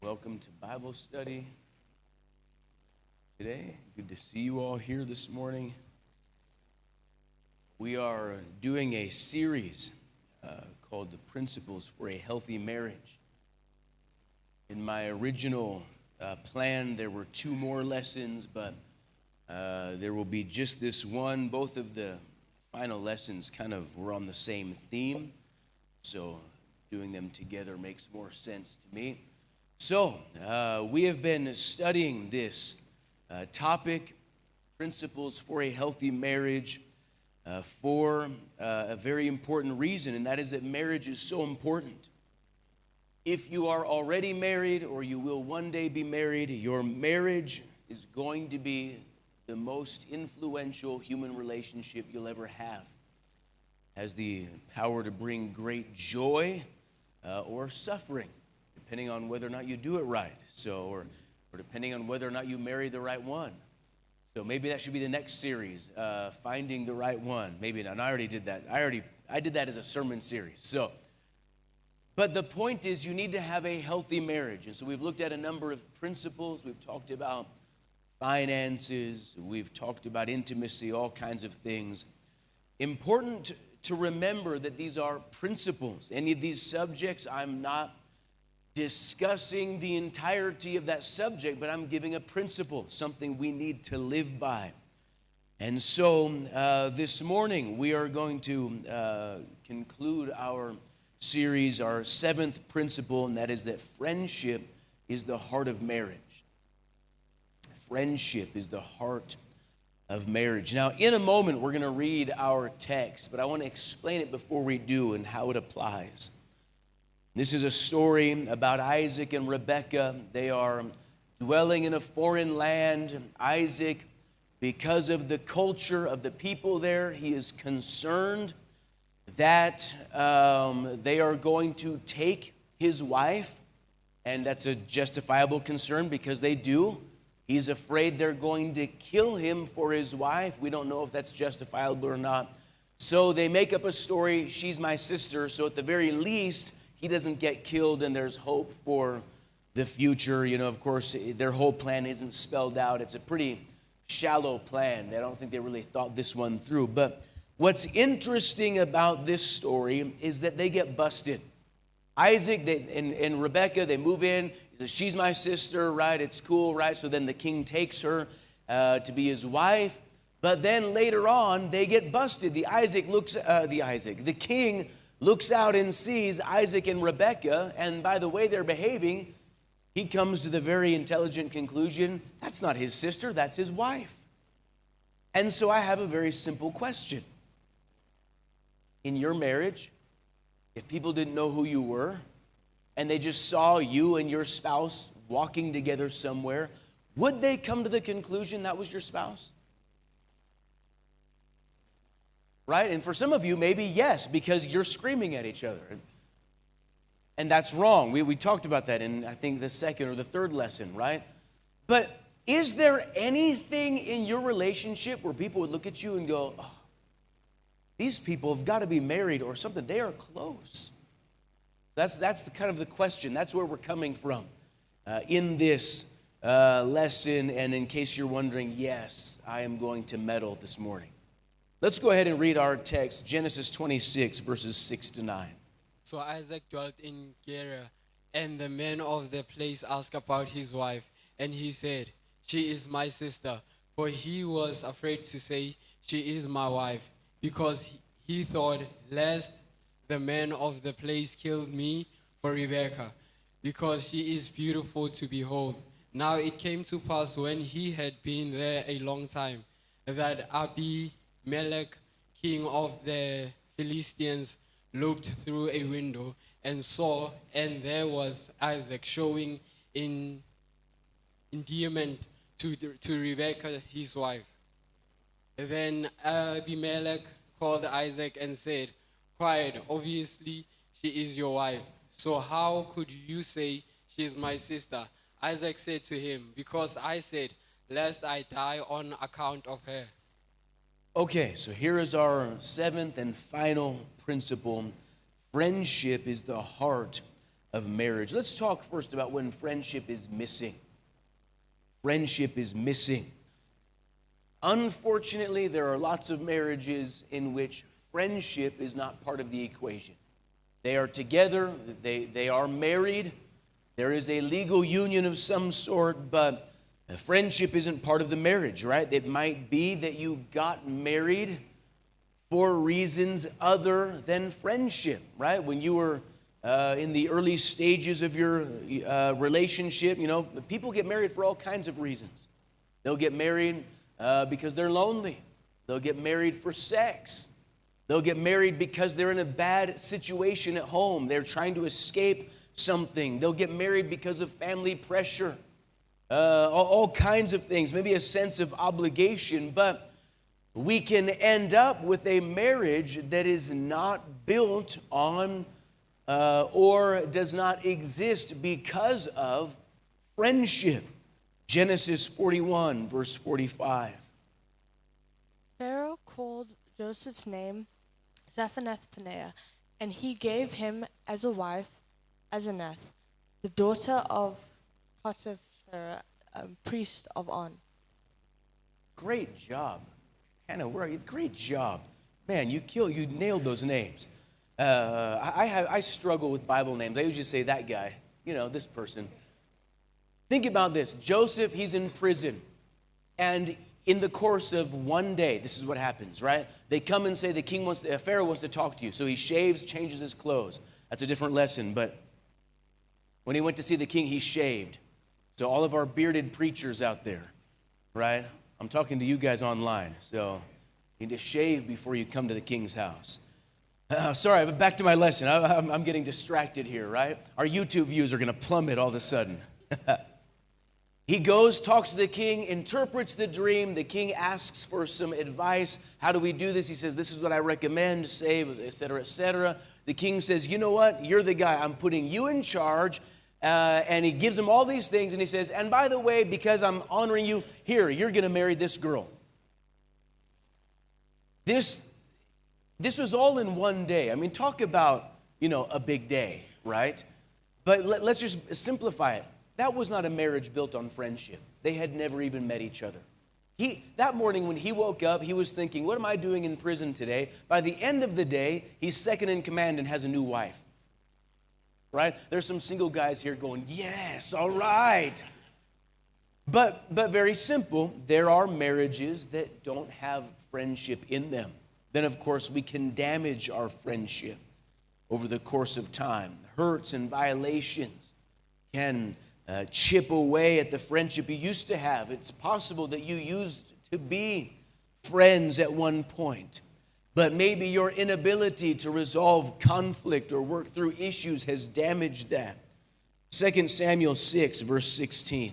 Welcome to Bible study today. Good to see you all here this morning. We are doing a series called The Principles for a Healthy Marriage. In my original plan, there were two more lessons, but there will be just this one. Both of the final lessons kind of were on the same theme, so doing them together makes more sense to me. So, we have been studying this topic, principles for a healthy marriage, for a very important reason, and that is that marriage is so important. If you are already married or you will one day be married, your marriage is going to be the most influential human relationship you'll ever have. It has the power to bring great joy or suffering, depending on whether or not you do it right, or depending on whether or not you marry the right one. So maybe that should be the next series, finding the right one. Maybe not. And I already did that. I did that as a sermon series. But the point is, you need to have a healthy marriage. And so we've looked at a number of principles. We've talked about finances. We've talked about intimacy, all kinds of things. Important to remember that these are principles. Any of these subjects, I'm not discussing the entirety of that subject, but I'm giving a principle, something we need to live by. And so this morning we are going to conclude our series, our seventh principle, and that is that friendship is the heart of marriage. Friendship is the heart of marriage. Now, in a moment, we're going to read our text, but I want to explain it before we do and how it applies. This is a story about Isaac and Rebekah. They are dwelling in a foreign land. Isaac, because of the culture of the people there, he is concerned that they are going to take his wife, and that's a justifiable concern because they do. He's afraid they're going to kill him for his wife. We don't know if that's justifiable or not. So they make up a story, she's my sister, so at the very least, he doesn't get killed and there's hope for the future. You know, of course, their whole plan isn't spelled out. It's a pretty shallow plan. I don't think they really thought this one through. But what's interesting about this story is that they get busted. Isaac and Rebekah, they move in. He says, she's my sister, right? It's cool, right? So then the king takes her to be his wife. But then later on, they get busted. The king looks out and sees Isaac and Rebekah, and by the way they're behaving, he comes to the very intelligent conclusion, that's not his sister, that's his wife. And so I have a very simple question. In your marriage, if people didn't know who you were, and they just saw you and your spouse walking together somewhere, would they come to the conclusion that was your spouse? Right? And for some of you, maybe yes, because you're screaming at each other. And that's wrong. We talked about that in, I think, the second or the third lesson, right? But is there anything in your relationship where people would look at you and go, oh, these people have got to be married or something. They are close. That's the kind of the question. That's where we're coming from in this lesson. And in case you're wondering, yes, I am going to meddle this morning. Let's go ahead and read our text, Genesis 26, verses 6 to 9. So Isaac dwelt in Gerar, and the men of the place asked about his wife. And he said, she is my sister. For he was afraid to say, she is my wife, because he thought, lest the men of the place kill me for Rebekah, because she is beautiful to behold. Now it came to pass when he had been there a long time, that Abimelech, king of the Philistines, looked through a window and saw, and there was Isaac showing endearment to Rebekah, his wife. Then Abimelech called Isaac and said, quiet, obviously she is your wife. So how could you say she is my sister? Isaac said to him, because I said, lest I die on account of her. Okay, so here is our seventh and final principle. Friendship is the heart of marriage. Let's talk first about when friendship is missing. Friendship is missing. Unfortunately, there are lots of marriages in which friendship is not part of the equation. They are together, they are married, there is a legal union of some sort, but friendship isn't part of the marriage, right? It might be that you got married for reasons other than friendship, right? When you were in the early stages of your relationship, people get married for all kinds of reasons. They'll get married because they're lonely. They'll get married for sex. They'll get married because they're in a bad situation at home. They're trying to escape something. They'll get married because of family pressure. All kinds of things, maybe a sense of obligation, but we can end up with a marriage that is not built on or does not exist because of friendship. Genesis 41, verse 45. Pharaoh called Joseph's name Zaphenath-Paneah, and he gave him as a wife Asenath, the daughter of Potiphar, priest of On. Great job. Hannah, where are you? Great job. Man, you nailed those names. I struggle with Bible names. I usually say that guy, this person. Think about this. Joseph, he's in prison. And in the course of one day, this is what happens, right? They come and say Pharaoh wants to talk to you. So he shaves, changes his clothes. That's a different lesson. But when he went to see the king, he shaved. So all of our bearded preachers out there, right? I'm talking to you guys online. So you need to shave before you come to the king's house. Sorry, but back to my lesson. I'm getting distracted here, right? Our YouTube views are going to plummet all of a sudden. He goes, talks to the king, interprets the dream. The king asks for some advice. How do we do this? He says, this is what I recommend, save, et cetera, et cetera. The king says, you know what? You're the guy. I'm putting you in charge. And he gives him all these things. And he says, and by the way, because I'm honoring you, here, you're going to marry this girl. This was all in one day. I mean, talk about, a big day, right? But let's just simplify it. That was not a marriage built on friendship. They had never even met each other. That morning when he woke up, he was thinking, what am I doing in prison today? By the end of the day, he's second in command and has a new wife. Right? There's some single guys here going, yes, all right. But very simple, there are marriages that don't have friendship in them. Then, of course, we can damage our friendship over the course of time. Hurts and violations can chip away at the friendship you used to have. It's possible that you used to be friends at one point, but maybe your inability to resolve conflict or work through issues has damaged that. 2 Samuel 6, verse 16.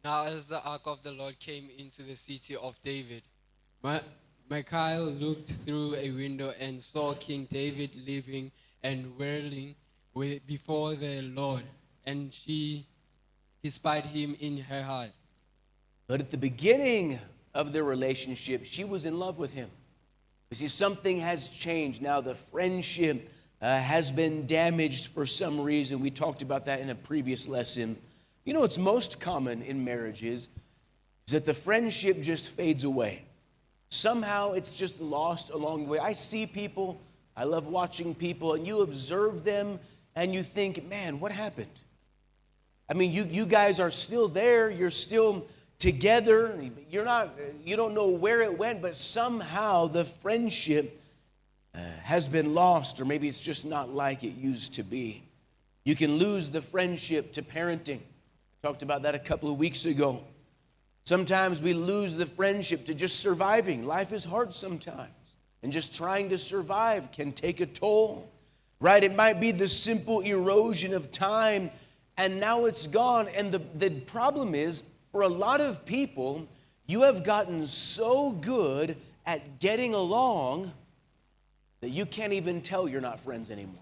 Now as the ark of the Lord came into the city of David, Michal looked through a window and saw King David living and whirling before the Lord, and she despised him in her heart. But at the beginning of their relationship, she was in love with him. You see, something has changed. Now the friendship has been damaged for some reason. We talked about that in a previous lesson. What's most common in marriages is that the friendship just fades away. Somehow it's just lost along the way. I see people, I love watching people, and you observe them and you think, man, what happened? I mean, you guys are still there, you're still together, you don't know where it went, but somehow the friendship has been lost, or maybe it's just not like it used to be. You can lose the friendship to parenting. Talked about that a couple of weeks ago. Sometimes we lose the friendship to just surviving. Life is hard sometimes, and just trying to survive can take a toll, right? It might be the simple erosion of time, and now it's gone. And the problem is, for a lot of people, you have gotten so good at getting along that you can't even tell you're not friends anymore.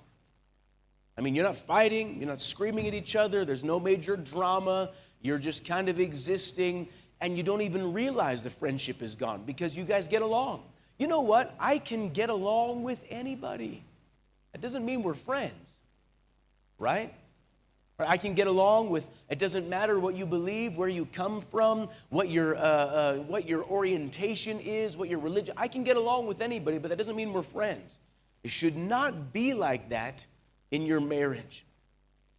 I mean, you're not fighting, you're not screaming at each other, there's no major drama, you're just kind of existing, and you don't even realize the friendship is gone because you guys get along. You know what? I can get along with anybody. That doesn't mean we're friends, right? I can get along with, it doesn't matter what you believe, where you come from, what your orientation is, what your religion, I can get along with anybody, but that doesn't mean we're friends. It should not be like that in your marriage.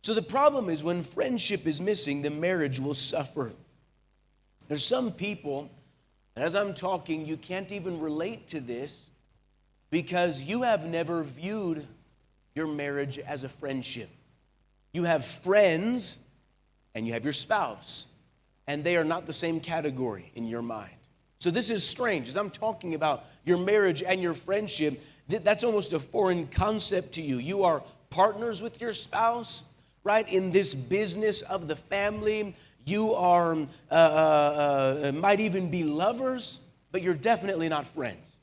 So the problem is when friendship is missing, the marriage will suffer. There's some people, and as I'm talking, you can't even relate to this because you have never viewed your marriage as a friendship. You have friends and you have your spouse, and they are not the same category in your mind. So this is strange. As I'm talking about your marriage and your friendship, that's almost a foreign concept to you. You are partners with your spouse, right? In this business of the family. You are, might even be lovers, but you're definitely not friends.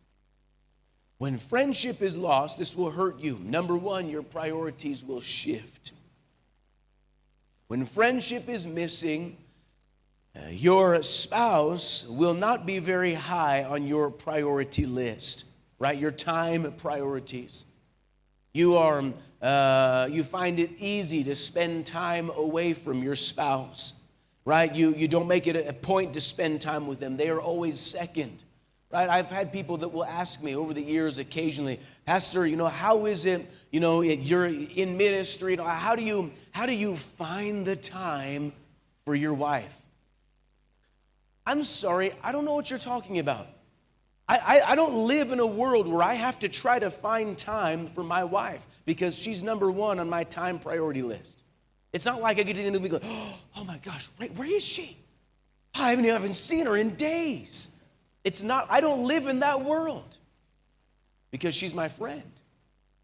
When friendship is lost, this will hurt you. Number one, your priorities will shift. When friendship is missing, your spouse will not be very high on your priority list, right? Your time priorities. You find it easy to spend time away from your spouse, right? You don't make it a point to spend time with them. They are always second, right? I've had people that will ask me over the years occasionally, Pastor, how is it, you're in ministry, how do you find the time for your wife? I'm sorry, I don't know what you're talking about. I don't live in a world where I have to try to find time for my wife because she's number one on my time priority list. It's not like I get to the end of the week and go, oh my gosh, where is she? I haven't seen her in days. It's not, I don't live in that world because she's my friend.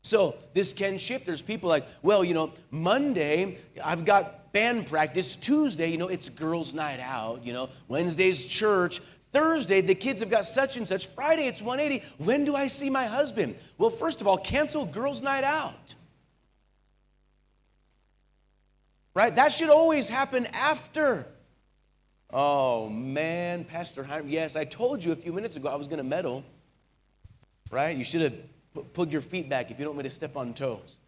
So this can shift. There's people like, well, Monday I've got band practice. Tuesday, it's girls' night out. Wednesday's church. Thursday, the kids have got such and such. Friday, it's 180. When do I see my husband? Well, first of all, cancel girls' night out. Right? That should always happen after. Oh, man, Pastor Hiram, yes, I told you a few minutes ago I was going to meddle. Right? You should have pulled your feet back if you don't want me to step on toes.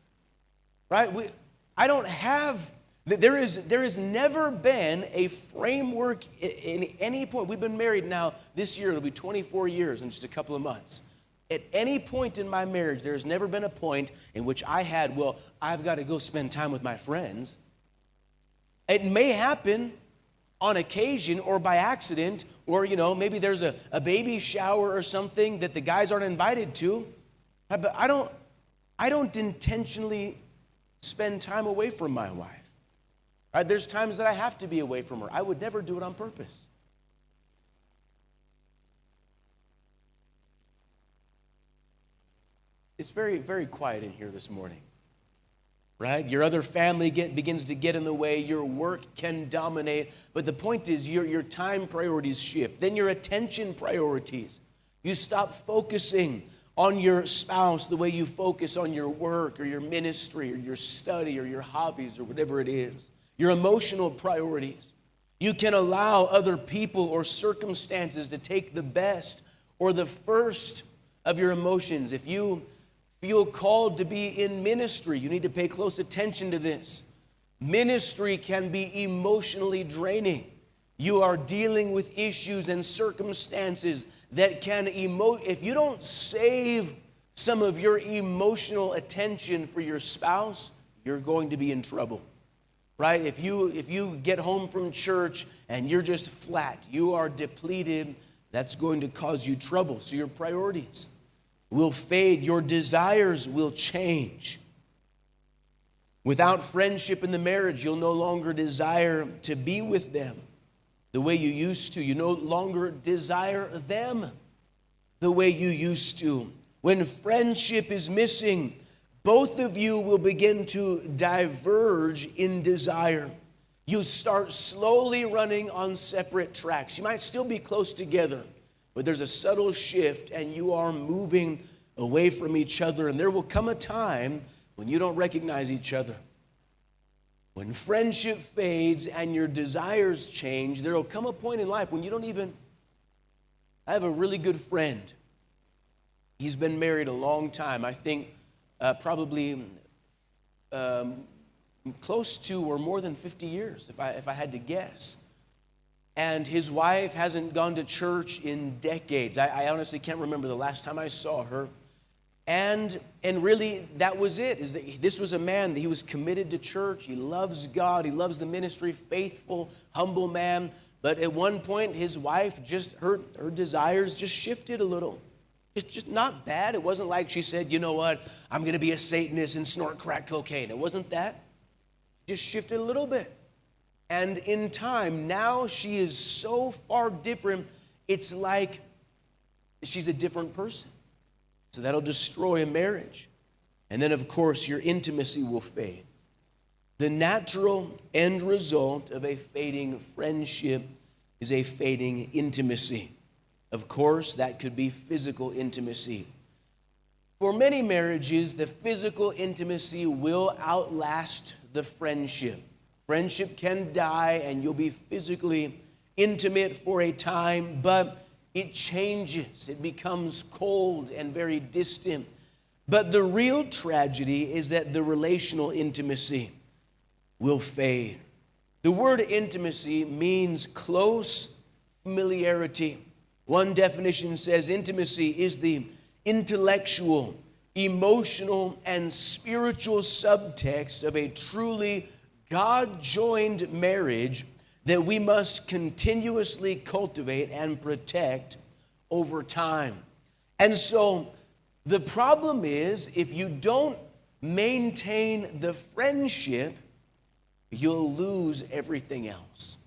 Right? I don't have... There has never been a framework in any point. We've been married now, this year it'll be 24 years in just a couple of months. At any point in my marriage, there's never been a point in which I've got to go spend time with my friends. It may happen on occasion or by accident, or, maybe there's a baby shower or something that the guys aren't invited to. But I don't intentionally spend time away from my wife. Right, there's times that I have to be away from her. I would never do it on purpose. It's very, very quiet in here this morning. Right? Your other family begins to get in the way. Your work can dominate. But the point is your time priorities shift. Then your attention priorities. You stop focusing on your spouse the way you focus on your work or your ministry or your study or your hobbies or whatever it is. Your emotional priorities. You can allow other people or circumstances to take the best or the first of your emotions. If you feel called to be in ministry, you need to pay close attention to this. Ministry can be emotionally draining. You are dealing with issues and circumstances that can if you don't save some of your emotional attention for your spouse, you're going to be in trouble. Right? If you get home from church and you're just flat, you are depleted, that's going to cause you trouble. So your priorities will fade. Your desires will change. Without friendship in the marriage, you'll no longer desire to be with them the way you used to. You no longer desire them the way you used to. When friendship is missing, both of you will begin to diverge in desire. You start slowly running on separate tracks. You might still be close together, but there's a subtle shift and you are moving away from each other. And there will come a time when you don't recognize each other. When friendship fades and your desires change, there will come a point in life when you don't even... I have a really good friend. He's been married a long time. I think probably close to or more than 50 years, if I had to guess. And his wife hasn't gone to church in decades. I honestly can't remember the last time I saw her. And really, that was it. Is that this was a man that he was committed to church. He loves God. He loves the ministry. Faithful, humble man. But at one point, his wife just her desires just shifted a little. Just not bad. It wasn't like she said, you know what, I'm going to be a Satanist and snort crack cocaine. It wasn't that. Just shifted a little bit. And in time, now she is so far different, it's like she's a different person. So that'll destroy a marriage. And then, of course, your intimacy will fade. The natural end result of a fading friendship is a fading intimacy. Of course, that could be physical intimacy. For many marriages, the physical intimacy will outlast the friendship. Friendship can die and you'll be physically intimate for a time, but it changes. It becomes cold and very distant. But the real tragedy is that the relational intimacy will fade. The word intimacy means close familiarity. One definition says intimacy is the intellectual, emotional, and spiritual subtext of a truly God-joined marriage that we must continuously cultivate and protect over time. And so the problem is, if you don't maintain the friendship, you'll lose everything else.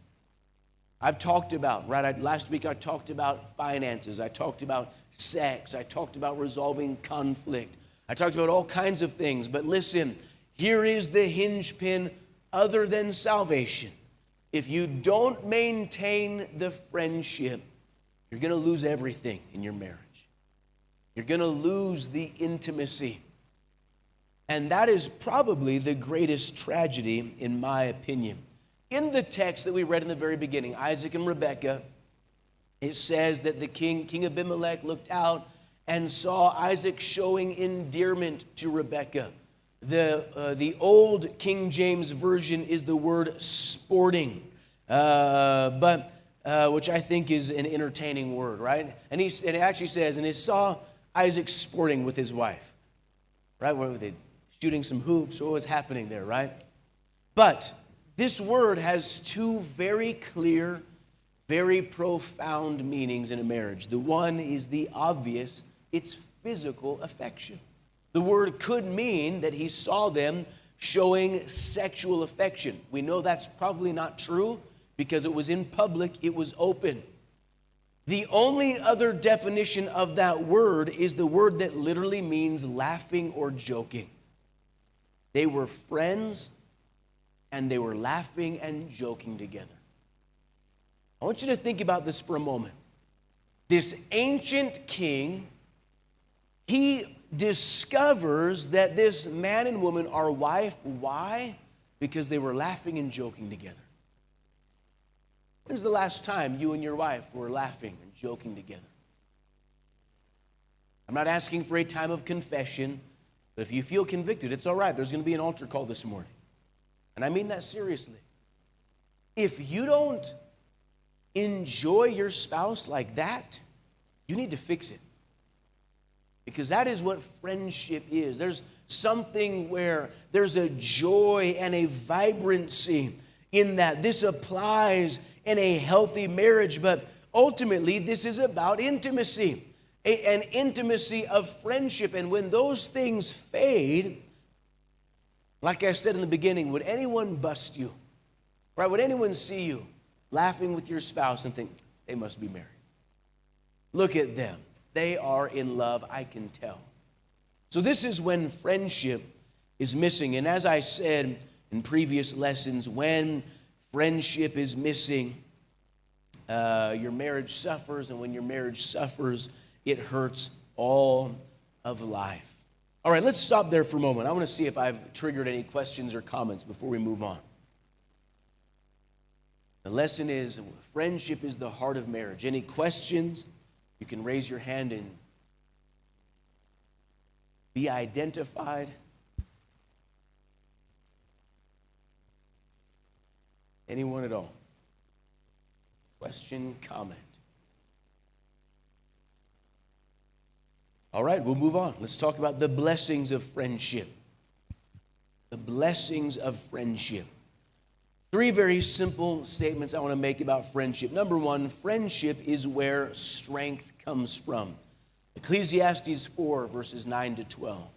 I've talked about, last week I talked about finances, I talked about sex, I talked about resolving conflict, I talked about all kinds of things. But listen, here is the hinge pin other than salvation. If you don't maintain the friendship, you're going to lose everything in your marriage. You're going to lose the intimacy. And that is probably the greatest tragedy, in my opinion. In the text that we read in the very beginning, Isaac and Rebekah, it says that the King Abimelech looked out and saw Isaac showing endearment to Rebekah. The old King James Version is the word sporting, but which I think is an entertaining word, right? And it actually says, and he saw Isaac sporting with his wife, right? What were they, shooting some hoops? What was happening there, right? But this word has two very clear, very profound meanings in a marriage. The one is the obvious, it's physical affection. The word could mean that he saw them showing sexual affection. We know that's probably not true because it was in public, it was open. The only other definition of that word is the word that literally means laughing or joking. They were friends and they were laughing and joking together. I want you to think about this for a moment. This ancient king, he discovers that this man and woman are wife. Why? Because they were laughing and joking together. When's the last time you and your wife were laughing and joking together? I'm not asking for a time of confession, but if you feel convicted, it's all right. There's going to be an altar call this morning. And I mean that seriously. If you don't enjoy your spouse like that, you need to fix it. Because that is what friendship is. There's something where there's a joy and a vibrancy in that. This applies in a healthy marriage, but ultimately this is about intimacy, an intimacy of friendship. And when those things fade, like I said in the beginning, would anyone bust you? Right? Would anyone see you laughing with your spouse and think, they must be married? Look at them. They are in love, I can tell. So this is when friendship is missing. And as I said in previous lessons, when friendship is missing, your marriage suffers. And when your marriage suffers, it hurts all of life. All right, let's stop there for a moment. I want to see if I've triggered any questions or comments before we move on. The lesson is friendship is the heart of marriage. Any questions? You can raise your hand and be identified. Anyone at all? Question, comment? All right, we'll move on. Let's talk about the blessings of friendship. The blessings of friendship. 3 very simple statements I want to make about friendship. Number 1, friendship is where strength comes from. Ecclesiastes 4, verses 9 to 12.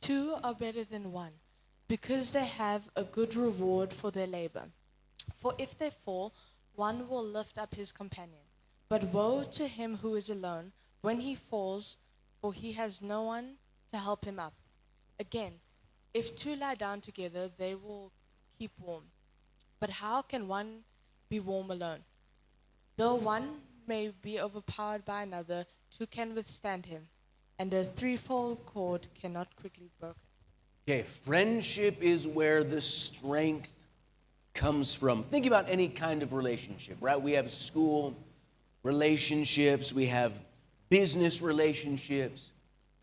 2 are better than 1, because they have a good reward for their labor. For if they fall, one will lift up his companion. But woe to him who is alone when he falls, for he has no one to help him up. Again, if 2 lie down together, they will keep warm. But how can one be warm alone? Though one may be overpowered by another, 2 can withstand him, and a threefold cord cannot quickly be broken. Okay, friendship is where the strength comes from. Think about any kind of relationship, right? We have school relationships, we have business relationships,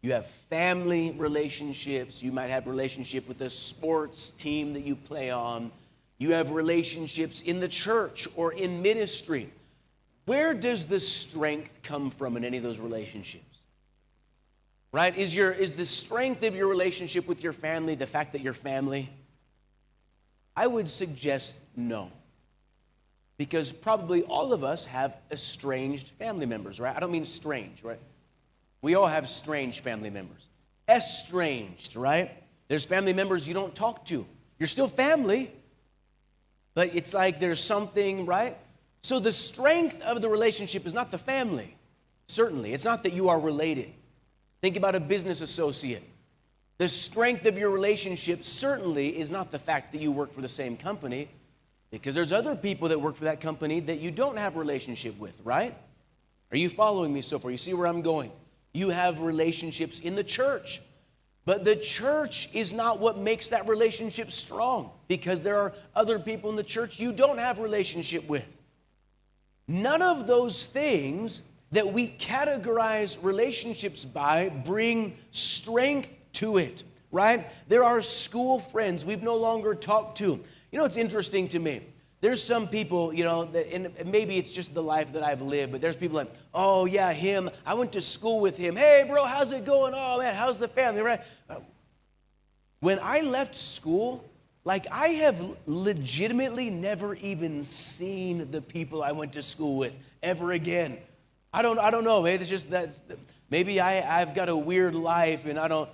you have family relationships, you might have relationship with a sports team that you play on, you have relationships in the church or in ministry. Where does the strength come from in any of those relationships? Right? Is the strength of your relationship with your family the fact that you're family? I would suggest no. Because probably all of us have estranged family members, right? I don't mean strange, right? We all have strange family members. Estranged, right? There's family members you don't talk to. You're still family, but it's like there's something, right? So the strength of the relationship is not the family, certainly. It's not that you are related. Think about a business associate. The strength of your relationship certainly is not the fact that you work for the same company, because there's other people that work for that company that you don't have a relationship with, right? Are you following me so far? You see where I'm going? You have relationships in the church, but the church is not what makes that relationship strong, because there are other people in the church you don't have a relationship with. None of those things that we categorize relationships by bring strength to it, right? There are school friends we've no longer talked to. You know, it's interesting to me. There's some people, you know, and maybe it's just the life that I've lived, but there's people like, oh, yeah, him. I went to school with him. Hey, bro, how's it going? Oh, man, how's the family, right? When I left school, like, I have legitimately never even seen the people I went to school with ever again. I don't know, maybe it's just that maybe I've got a weird life and I don't.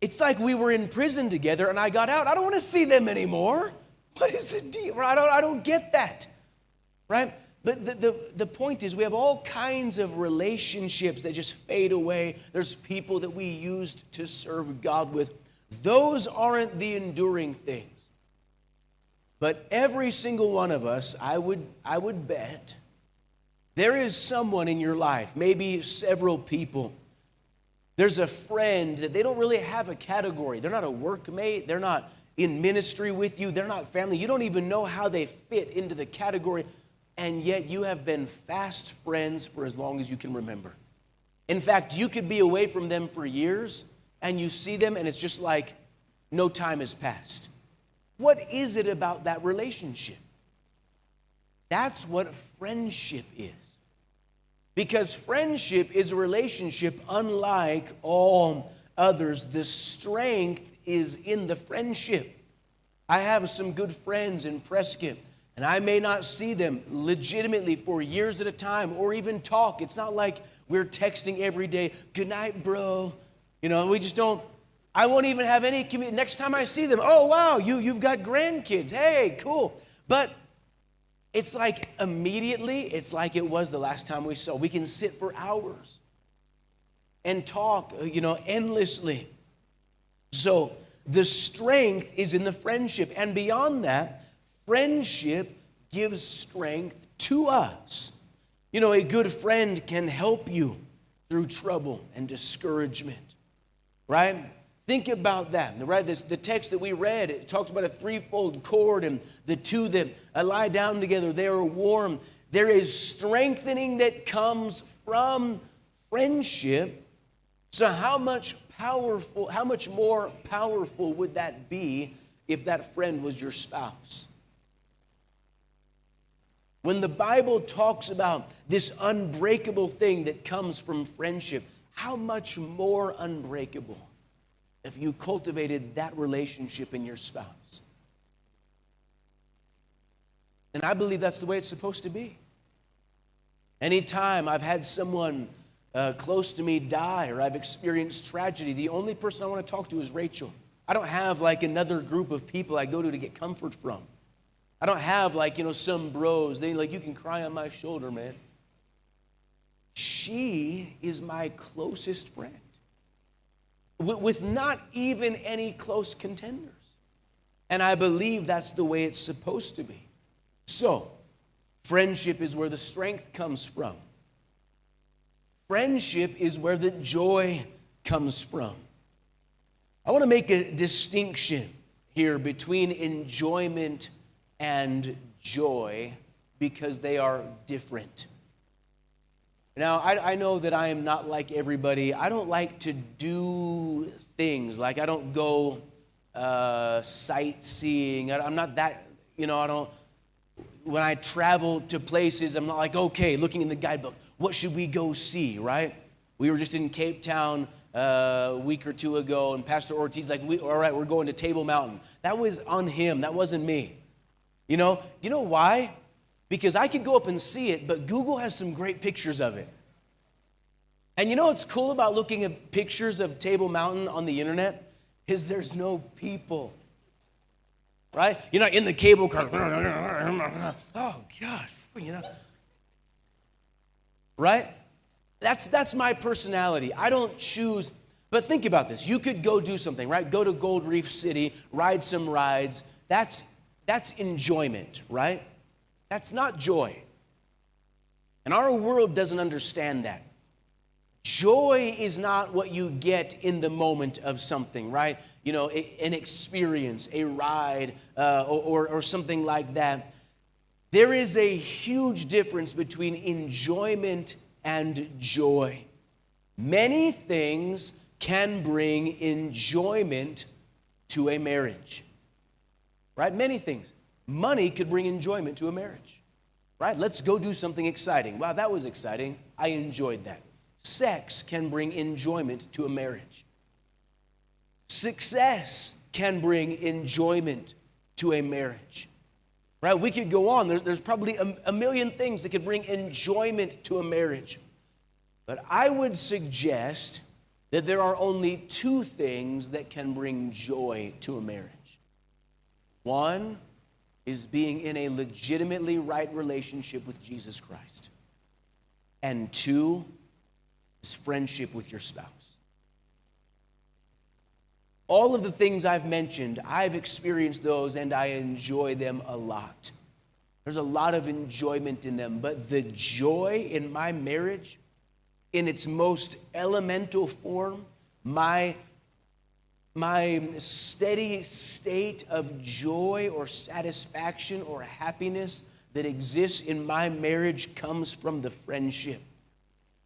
It's like we were in prison together and I got out. I don't want to see them anymore. What is the deal? I don't get that, right? But the point is, we have all kinds of relationships that just fade away. There's people that we used to serve God with. Those aren't the enduring things. But every single one of us, I would bet, there is someone in your life, maybe several people. There's a friend that they don't really have a category. They're not a workmate. They're not in ministry with you. They're not family. You don't even know how they fit into the category. And yet you have been fast friends for as long as you can remember. In fact, you could be away from them for years and you see them and it's just like no time has passed. What is it about that relationship? That's what friendship is. Because friendship is a relationship unlike all others. The strength is in the friendship. I have some good friends in Prescott, and I may not see them legitimately for years at a time or even talk. It's not like we're texting every day, good night, bro. You know, we just don't. I won't even have any community. Next time I see them, oh, wow, you've got grandkids. Hey, cool. But it's like immediately, it's like it was the last time we saw. We can sit for hours and talk, endlessly. So the strength is in the friendship. And beyond that, friendship gives strength to us. You know, a good friend can help you through trouble and discouragement, right? Think about that, right? The text that we read, it talks about a threefold cord and the 2 that lie down together, they are warm. There is strengthening that comes from friendship. So how much more powerful would that be if that friend was your spouse. When the Bible talks about this unbreakable thing that comes from friendship, how much more unbreakable if you cultivated that relationship in your spouse? And I believe that's the way it's supposed to be. Anytime I've had someone close to me die or I've experienced tragedy, the only person I want to talk to is Rachel. I don't have like another group of people I go to get comfort from. I don't have like, some bros. They like, you can cry on my shoulder, man. She is my closest friend with not even any close contenders. And I believe that's the way it's supposed to be. So, friendship is where the strength comes from. Friendship is where the joy comes from. I want to make a distinction here between enjoyment and joy because they are different. Now, I know that I am not like everybody. I don't like to do things. Like, I don't go sightseeing. I'm not that, I don't. When I travel to places, I'm not like, okay, looking in the guidebook, what should we go see, right? We were just in Cape Town a week or two ago, and Pastor Ortiz like, all right, we're going to Table Mountain. That was on him. That wasn't me. You know why? Because I could go up and see it, but Google has some great pictures of it. And you know what's cool about looking at pictures of Table Mountain on the internet? Is there's no people. Right? You're not in the cable car. Oh, gosh, Right? That's my personality. I don't choose. But think about this. You could go do something, right? Go to Gold Reef City, ride some rides. That's enjoyment, right? That's not joy. And our world doesn't understand that. Joy is not what you get in the moment of something, right? An experience, a ride, or something like that. There is a huge difference between enjoyment and joy. Many things can bring enjoyment to a marriage, right? Many things. Money could bring enjoyment to a marriage, right? Let's go do something exciting. Wow, that was exciting. I enjoyed that. Sex can bring enjoyment to a marriage. Success can bring enjoyment to a marriage. Right? We could go on. There's probably a million things that could bring enjoyment to a marriage. But I would suggest that there are only two things that can bring joy to a marriage. One is being in a legitimately right relationship with Jesus Christ. And two is friendship with your spouse. All of the things I've mentioned, I've experienced those and I enjoy them a lot. There's a lot of enjoyment in them, but the joy in my marriage, in its most elemental form, my steady state of joy or satisfaction or happiness that exists in my marriage comes from the friendship.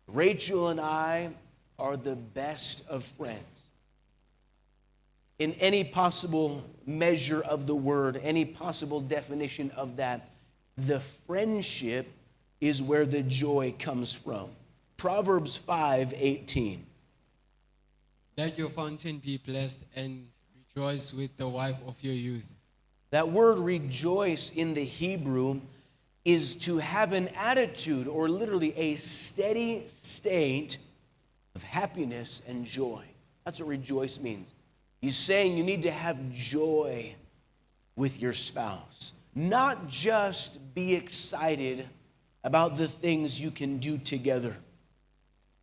Rachel and I are the best of friends. In any possible measure of the word, any possible definition of that, the friendship is where the joy comes from. Proverbs 5:18. Let your fountain be blessed and rejoice with the wife of your youth. That word rejoice in the Hebrew is to have an attitude, or literally a steady state of happiness and joy. That's what rejoice means. He's saying you need to have joy with your spouse. Not just be excited about the things you can do together.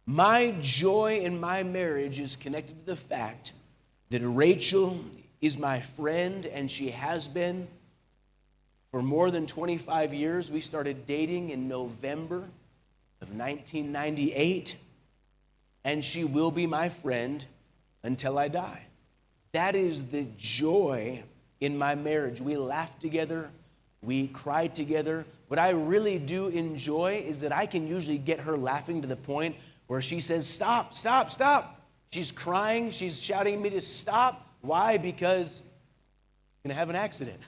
My joy in my marriage is connected to the fact that Rachel is my friend, and she has been for more than 25 years. We started dating in November of 1998, and she will be my friend until I die. That is the joy in my marriage. We laugh together. We cry together. What I really do enjoy is that I can usually get her laughing to the point where she says, stop, stop, stop. She's crying. She's shouting at me to stop. Why? Because, going to have an accident.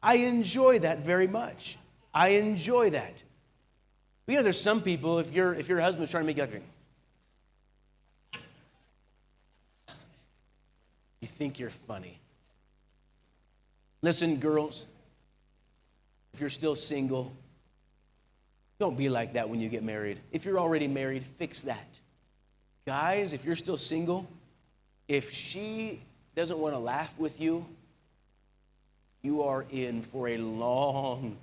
I enjoy that very much. I enjoy that. But there's some people, if your husband's trying to make you like, you think you're funny. Listen, girls, if you're still single, don't be like that when you get married. If you're already married, fix that. Guys, if you're still single, if she doesn't want to laugh with you, you are in for a long,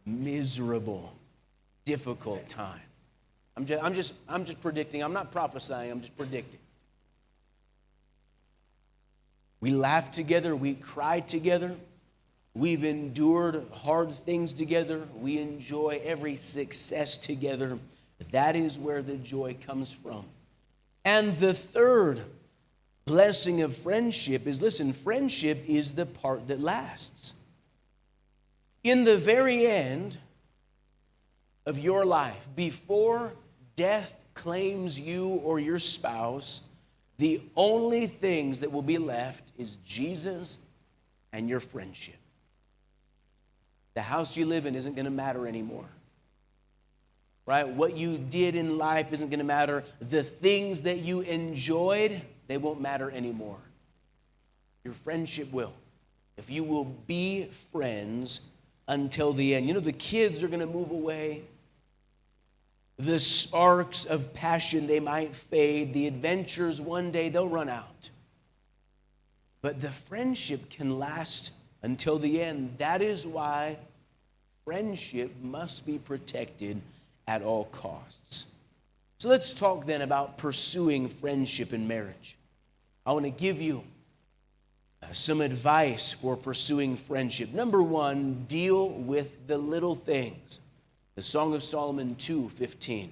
miserable, difficult time. I'm just predicting. I'm not prophesying. I'm just predicting. We laugh together. We cry together. We've endured hard things together. We enjoy every success together. That is where the joy comes from. And the third blessing of friendship is, listen, friendship is the part that lasts. In the very end of your life, before death claims you or your spouse, the only things that will be left is Jesus and your friendship. The house you live in isn't going to matter anymore. Right? What you did in life isn't going to matter. The things that you enjoyed, they won't matter anymore. Your friendship will. If you will be friends until the end. The kids are going to move away. The sparks of passion, they might fade. The adventures, one day, they'll run out. But the friendship can last until the end. That is why friendship must be protected at all costs. So let's talk then about pursuing friendship in marriage. I want to give you some advice for pursuing friendship. Number one, deal with the little things. The Song of Solomon 2:15.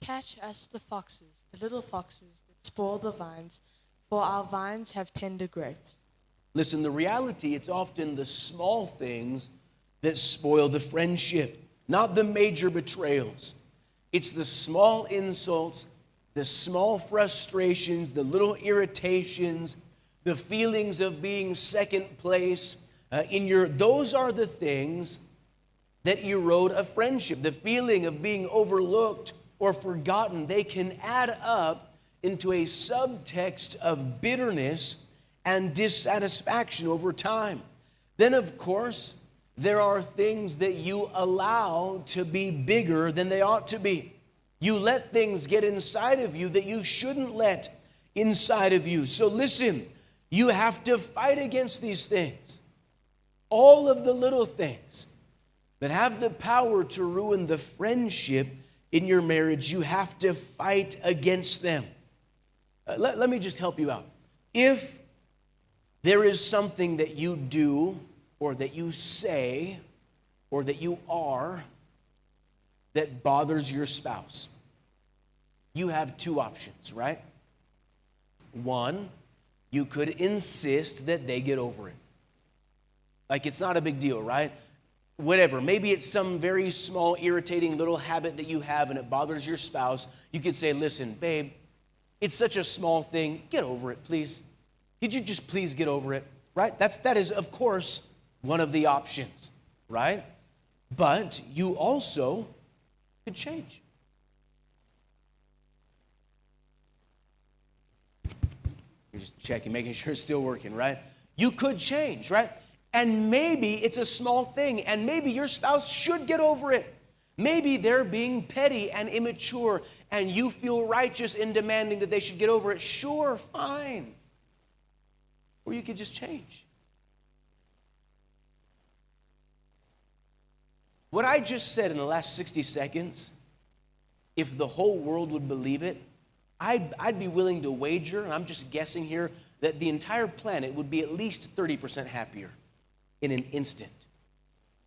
Catch us the foxes, the little foxes that spoil the vines, for our vines have tender grapes. Listen, the reality, it's often the small things that spoil the friendship, not the major betrayals. It's the small insults, the small frustrations, the little irritations, the feelings of being second place those are the things that erode a friendship. The feeling of being overlooked or forgotten, they can add up into a subtext of bitterness and dissatisfaction over time. Then, of course, there are things that you allow to be bigger than they ought to be. You let things get inside of you that you shouldn't let inside of you. So listen, you have to fight against these things. All of the little things that have the power to ruin the friendship in your marriage, you have to fight against them. Let me just help you out. If there is something that you do or that you say or that you are that bothers your spouse, you have two options, right? One, you could insist that they get over it. Like it's not a big deal, right? Whatever, maybe it's some very small, irritating little habit that you have and it bothers your spouse. You could say, listen, babe, it's such a small thing. Get over it, please. Could you just please get over it, right? That is, of course, one of the options, right? But you also could change. You're just checking, making sure it's still working, right? You could change, right? And maybe it's a small thing, and maybe your spouse should get over it. Maybe they're being petty and immature, and you feel righteous in demanding that they should get over it. Sure, fine. Or you could just change. What I just said in the last 60 seconds, if the whole world would believe it, I'd be willing to wager, and I'm just guessing here, that the entire planet would be at least 30% happier in an instant.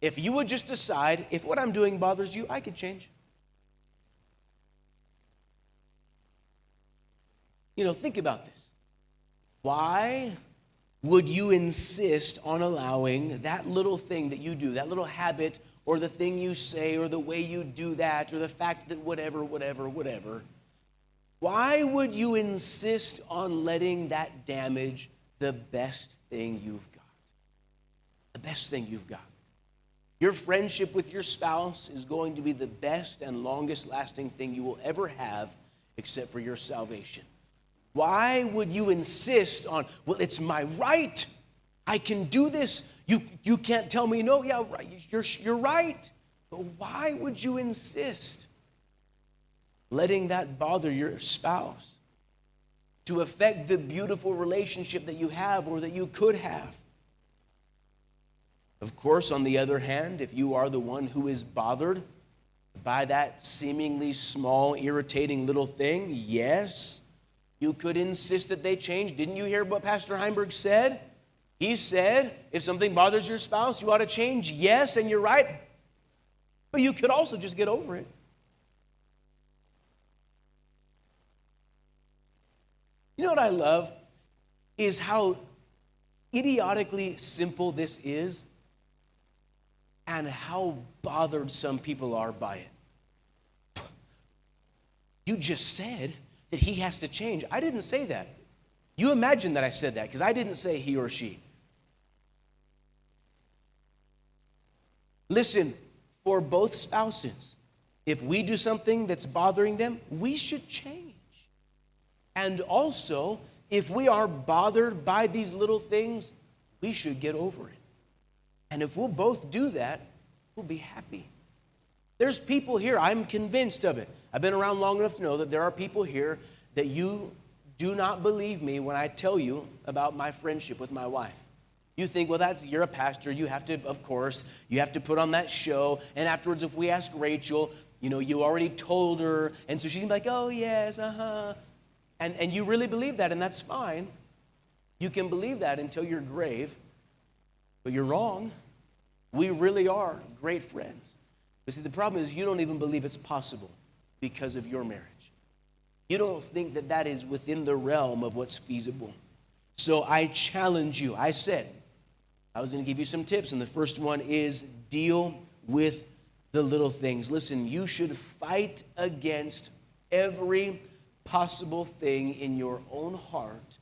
If you would just decide, if what I'm doing bothers you, I could change. Think about this. Why would you insist on allowing that little thing that you do, that little habit, or the thing you say, or the way you do that, or the fact that whatever, why would you insist on letting that damage the best thing you've got. The best thing you've got. Your friendship with your spouse is going to be the best and longest lasting thing you will ever have, except for your salvation. Why would you insist on, well, it's my right. I can do this. You can't tell me no. Yeah, right. You're right. But why would you insist letting that bother your spouse to affect the beautiful relationship that you have or that you could have? Of course, on the other hand, if you are the one who is bothered by that seemingly small, irritating little thing, yes, you could insist that they change. Didn't you hear what Pastor Heinberg said? He said, if something bothers your spouse, you ought to change. Yes, and you're right. But you could also just get over it. You know what I love is how idiotically simple this is and how bothered some people are by it. You just said that he has to change. I didn't say that. You imagine that I said that because I didn't say he or she. Listen, for both spouses, if we do something that's bothering them, we should change. And also, if we are bothered by these little things, we should get over it. And if we'll both do that, we'll be happy. There's people here, I'm convinced of it. I've been around long enough to know that there are people here that you do not believe me when I tell you about my friendship with my wife. You think, well, you're a pastor. You have to, of course, you have to put on that show. And afterwards, if we ask Rachel, you already told her. And so she's going to be like, oh, yes, uh-huh. And you really believe that, and that's fine. You can believe that until your grave. But you're wrong. We really are great friends. But see, the problem is you don't even believe it's possible because of your marriage. You don't think that that is within the realm of what's feasible. So I challenge you. I said I was going to give you some tips, and the first one is deal with the little things. Listen, you should fight against every possible thing in your own heart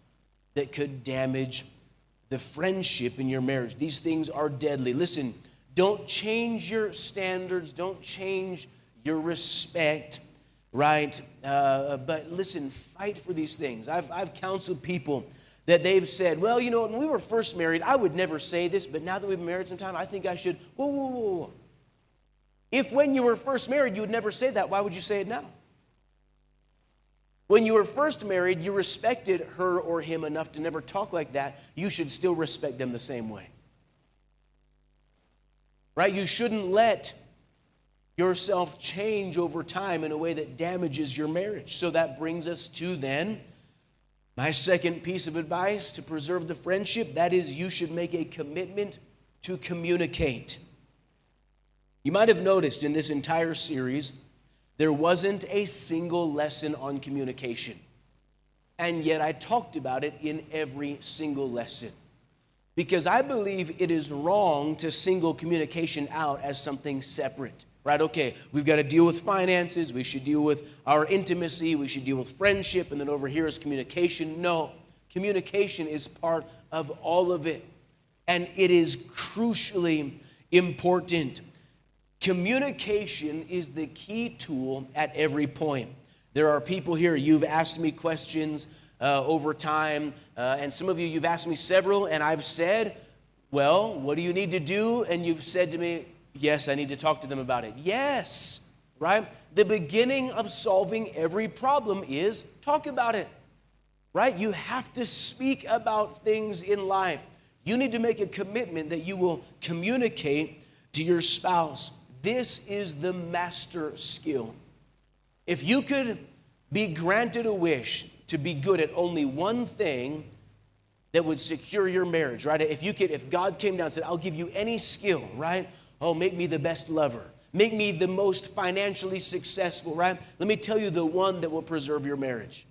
that could damage the friendship in your marriage. These things are deadly. Listen, don't change your standards. Don't change your respect, right? But listen, fight for these things. I've counseled people that they've said, well, when we were first married, I would never say this, but now that we've been married some time, I think I should. Whoa, whoa, whoa. If when you were first married, you would never say that, why would you say it now? When you were first married, you respected her or him enough to never talk like that. You should still respect them the same way. Right? You shouldn't let yourself change over time in a way that damages your marriage. So that brings us to then my second piece of advice to preserve the friendship. That is, you should make a commitment to communicate. You might have noticed in this entire series, there wasn't a single lesson on communication. And yet I talked about it in every single lesson. Because I believe it is wrong to single communication out as something separate. Right? Okay, we've got to deal with finances. We should deal with our intimacy. We should deal with friendship. And then over here is communication. No, communication is part of all of it. And it is crucially important. Communication is the key tool at every point. There are people here, you've asked me questions over time, and some of you've asked me several, and I've said, well, what do you need to do? And you've said to me, yes, I need to talk to them about it. Yes, right? The beginning of solving every problem is talk about it, right? You have to speak about things in life. You need to make a commitment that you will communicate to your spouse. This is the master skill. If you could be granted a wish to be good at only one thing that would secure your marriage, right? If God came down and said, I'll give you any skill, right? Oh, make me the best lover. Make me the most financially successful, right? Let me tell you the one that will preserve your marriage.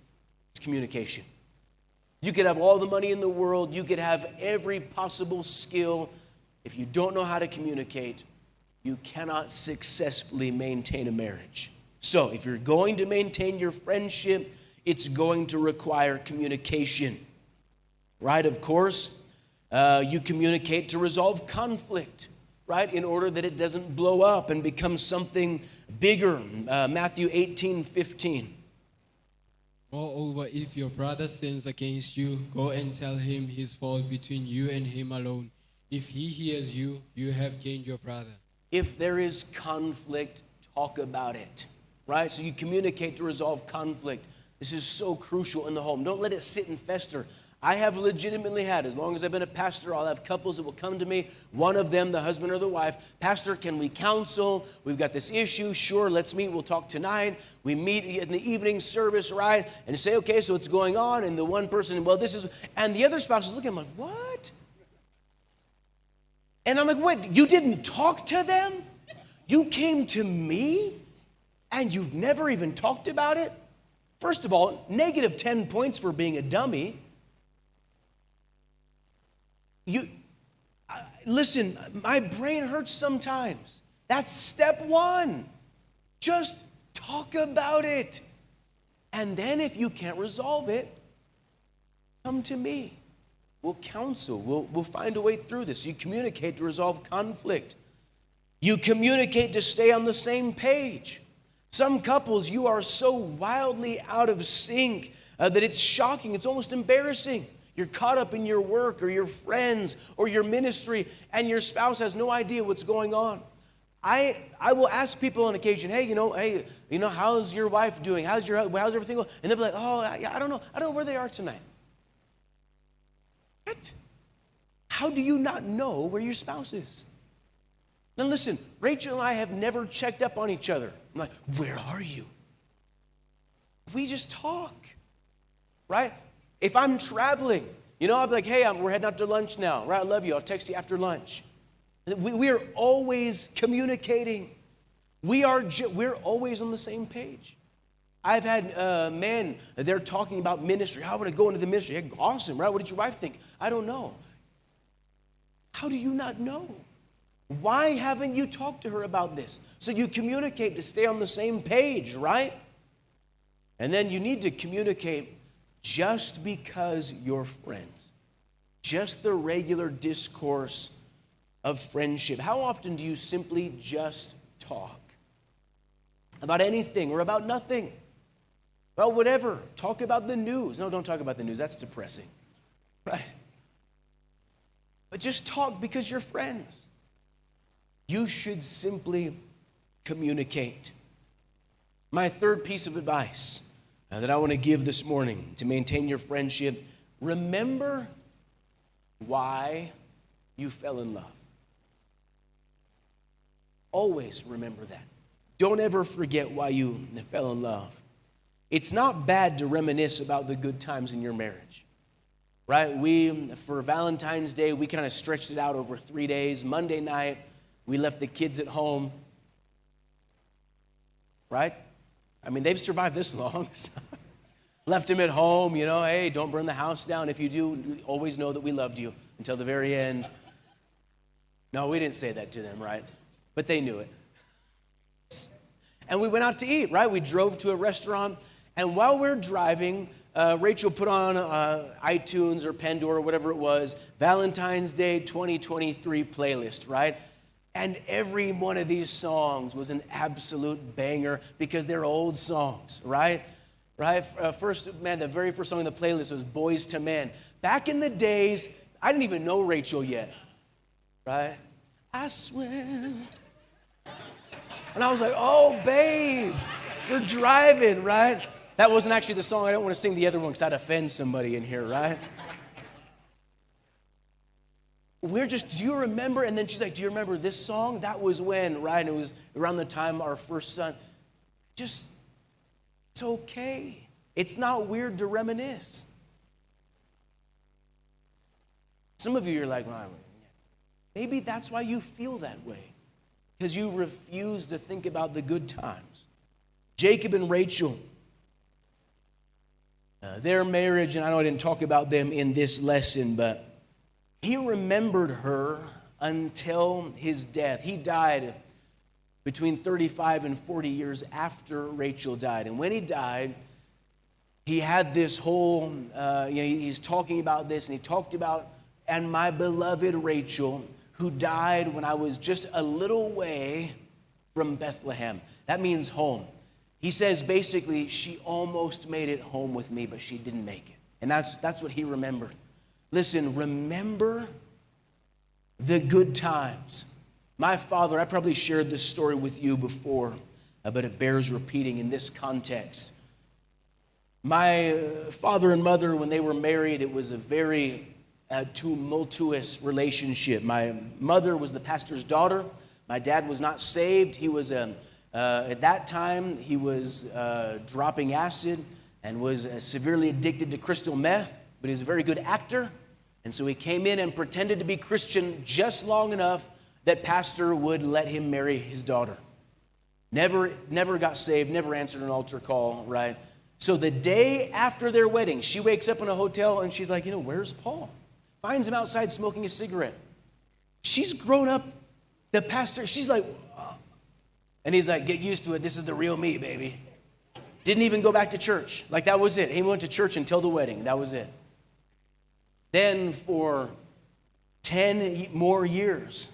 It's communication. You could have all the money in the world. You could have every possible skill. If you don't know how to communicate, you cannot successfully maintain a marriage. So if you're going to maintain your friendship, it's going to require communication. right? Of course, you communicate to resolve conflict, right? In order that it doesn't blow up and become something bigger. Matthew 18:15. Moreover, if your brother sins against you, go and tell him his fault between you and him alone. If he hears you, you have gained your brother. If there is conflict, talk about it, right? So you communicate to resolve conflict. This is so crucial in the home. Don't let it sit and fester. I have legitimately had, as long as I've been a pastor, I'll have couples that will come to me, one of them, the husband or the wife, Pastor, can we counsel? We've got this issue. Sure, let's meet. We'll talk tonight. We meet in the evening service, right? And say, okay, so it's going on. And the one person, well, this is, and the other spouse is looking, I'm like, what? And I'm like, wait, you didn't talk to them? You came to me and you've never even talked about it? First of all, negative 10 points for being a dummy. Listen, my brain hurts sometimes. That's step one. Just talk about it. And then if you can't resolve it, come to me. We'll counsel. We'll find a way through this. You communicate to resolve conflict. You communicate to stay on the same page. Some couples, you are so wildly out of sync that it's shocking. It's almost embarrassing. You're caught up in your work or your friends or your ministry, and your spouse has no idea what's going on. I will ask people on occasion, hey, how's your wife doing? How's everything going? And they'll be like, oh, I don't know where they are tonight. What? How do you not know where your spouse is? Now listen, Rachel and I have never checked up on each other. I'm like, where are you? We just talk, right? If I'm traveling, I'll be like, hey, we're heading out to lunch now, right? I love you. I'll text you after lunch. We are always communicating. We're always on the same page. I've had men, they're talking about ministry. How would I go into the ministry? Hey, awesome, right? What did your wife think? I don't know. How do you not know? Why haven't you talked to her about this? So you communicate to stay on the same page, right? And then you need to communicate just because you're friends. Just the regular discourse of friendship. How often do you simply just talk? About anything or about nothing? Well, whatever. Talk about the news. No, don't talk about the news. That's depressing, right? But just talk because you're friends. You should simply communicate. My third piece of advice that I want to give this morning to maintain your friendship, remember why you fell in love. Always remember that. Don't ever forget why you fell in love. It's not bad to reminisce about the good times in your marriage, right? For Valentine's Day, we kind of stretched it out over 3 days. Monday night, we left the kids at home, right? I mean, they've survived this long. So. Left them at home, hey, don't burn the house down. If you do, always know that we loved you until the very end. No, we didn't say that to them, right? But they knew it. And we went out to eat, right? We drove to a restaurant, and while we're driving, Rachel put on iTunes or Pandora, whatever it was, Valentine's Day 2023 playlist, right? And every one of these songs was an absolute banger because they're old songs, right? Right? The very first song in the playlist was Boys to Men. Back in the days, I didn't even know Rachel yet, right? I swear. And I was like, oh, babe, we're driving, right? That wasn't actually the song. I don't want to sing the other one because I'd offend somebody in here, right? Do you remember? And then she's like, do you remember this song? That was when, right? And it was around the time our first son. It's okay. It's not weird to reminisce. Some of you are like, well, maybe that's why you feel that way. Because you refuse to think about the good times. Jacob and Rachel, their marriage, and I know I didn't talk about them in this lesson, but he remembered her until his death. He died between 35 and 40 years after Rachel died. And when he died, he had this whole, he's talking about this, and he talked about, and my beloved Rachel, who died when I was just a little way from Bethlehem. That means home. He says basically, she almost made it home with me, but she didn't make it. And that's what he remembered. Listen, remember the good times. My father, I probably shared this story with you before, but it bears repeating in this context. My father and mother, when they were married, it was a very tumultuous relationship. My mother was the pastor's daughter. My dad was not saved. He was, at that time, he was dropping acid and was severely addicted to crystal meth, but he was a very good actor. And so he came in and pretended to be Christian just long enough that pastor would let him marry his daughter. Never got saved, never answered an altar call, right? So the day after their wedding, she wakes up in a hotel and she's like, where's Paul? Finds him outside smoking a cigarette. She's grown up, the pastor, she's like, oh. And he's like, get used to it. This is the real me, baby. Didn't even go back to church. Like, that was it. He went to church until the wedding. That was it. Then for 10 more years,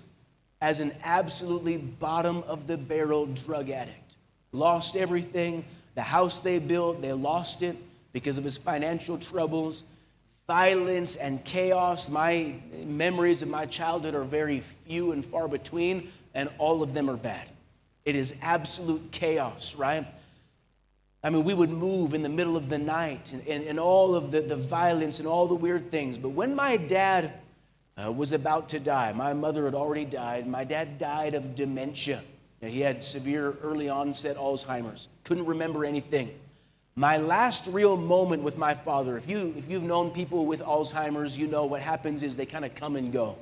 as an absolutely bottom of the barrel drug addict. Lost everything. The house they built, they lost it because of his financial troubles. Violence and chaos. My memories of my childhood are very few and far between, and all of them are bad. It is absolute chaos, right? I mean, we would move in the middle of the night and all of the violence and all the weird things. But when my dad was about to die, my mother had already died. My dad died of dementia. He had severe early onset Alzheimer's. Couldn't remember anything. My last real moment with my father, if you've known people with Alzheimer's, you know what happens is they kind of come and go.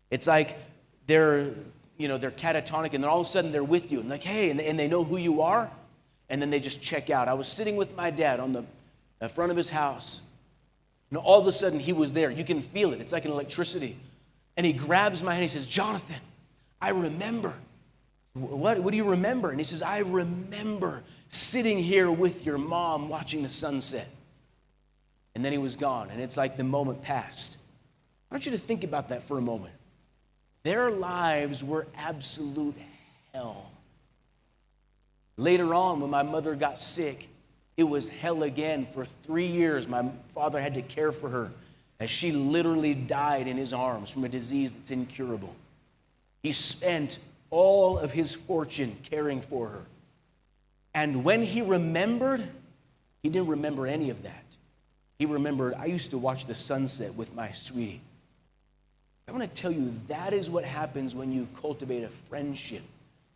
It's like they're catatonic, and then all of a sudden they're with you and like, hey, and they know who you are, and then they just check out. I was sitting with my dad on the front of his house, and all of a sudden he was there. You can feel it. It's like an electricity. And he grabs my hand. He says, Jonathan, I remember. What do you remember? And he says, I remember sitting here with your mom watching the sunset. And then he was gone, and it's like the moment passed. I want you to think about that for a moment. Their lives were absolute hell. Later on, when my mother got sick, it was hell again. For 3 years, my father had to care for her as she literally died in his arms from a disease that's incurable. He spent all of his fortune caring for her. And when he remembered, he didn't remember any of that. He remembered, I used to watch the sunset with my sweetie. I want to tell you, that is what happens when you cultivate a friendship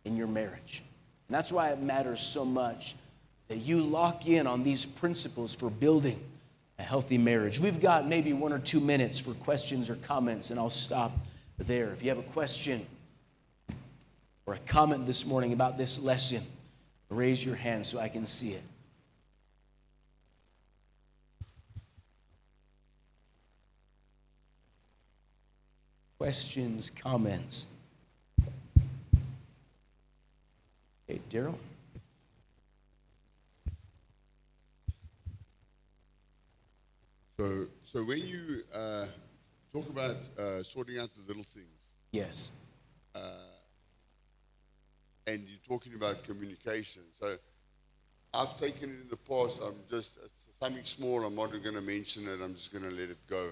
in your marriage. And that's why it matters so much that you lock in on these principles for building a healthy marriage. We've got maybe 1 or 2 minutes for questions or comments, and I'll stop there. If you have a question or a comment this morning about this lesson, raise your hand so I can see it. Questions, comments? Hey, Daryl. So when you talk about sorting out the little things, Yes. and you're talking about communication. So I've taken it in the past. It's something small. I'm not going to mention it. I'm just going to let it go.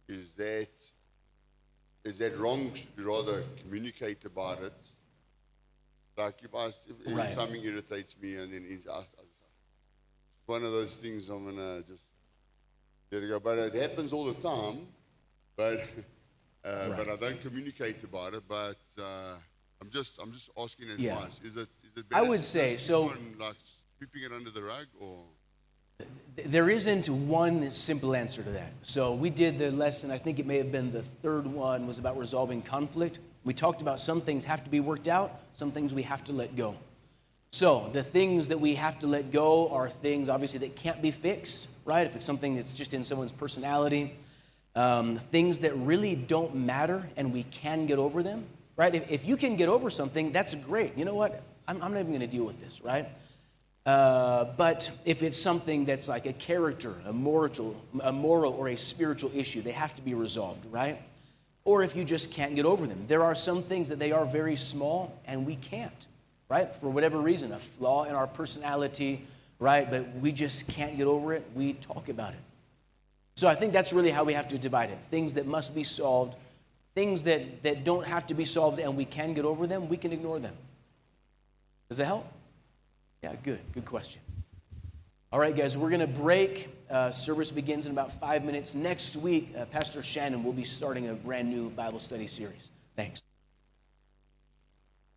Is that wrong? Should you rather communicate about it? Like if Right. something irritates me, and then it's one of those things I'm gonna just let it go. But it happens all the time. But but I don't communicate about it. But I'm just asking advice. Yeah. Is it I better would to say, just so- keep on, like sweeping it under the rug, or? There isn't one simple answer to that. So we did the lesson, I think it may have been the third one, was about resolving conflict. We talked about some things have to be worked out, some things we have to let go. So the things that we have to let go are things, obviously, that can't be fixed, right? If it's something that's just in someone's personality, things that really don't matter and we can get over them, right? If you can get over something, that's great. You know what? I'm not even going to deal with this, right? But if it's something that's like a character, a moral or a spiritual issue, they have to be resolved, right? Or if you just can't get over them. There are some things that they are very small and we can't, right? For whatever reason, a flaw in our personality, right? But we just can't get over it. We talk about it. So I think that's really how we have to divide it. Things that must be solved, things that don't have to be solved and we can get over them, we can ignore them. Does that help? Yeah, good question. All right, guys, we're going to break. Service begins in about 5 minutes. Next week, Pastor Shannon will be starting a brand new Bible study series. Thanks.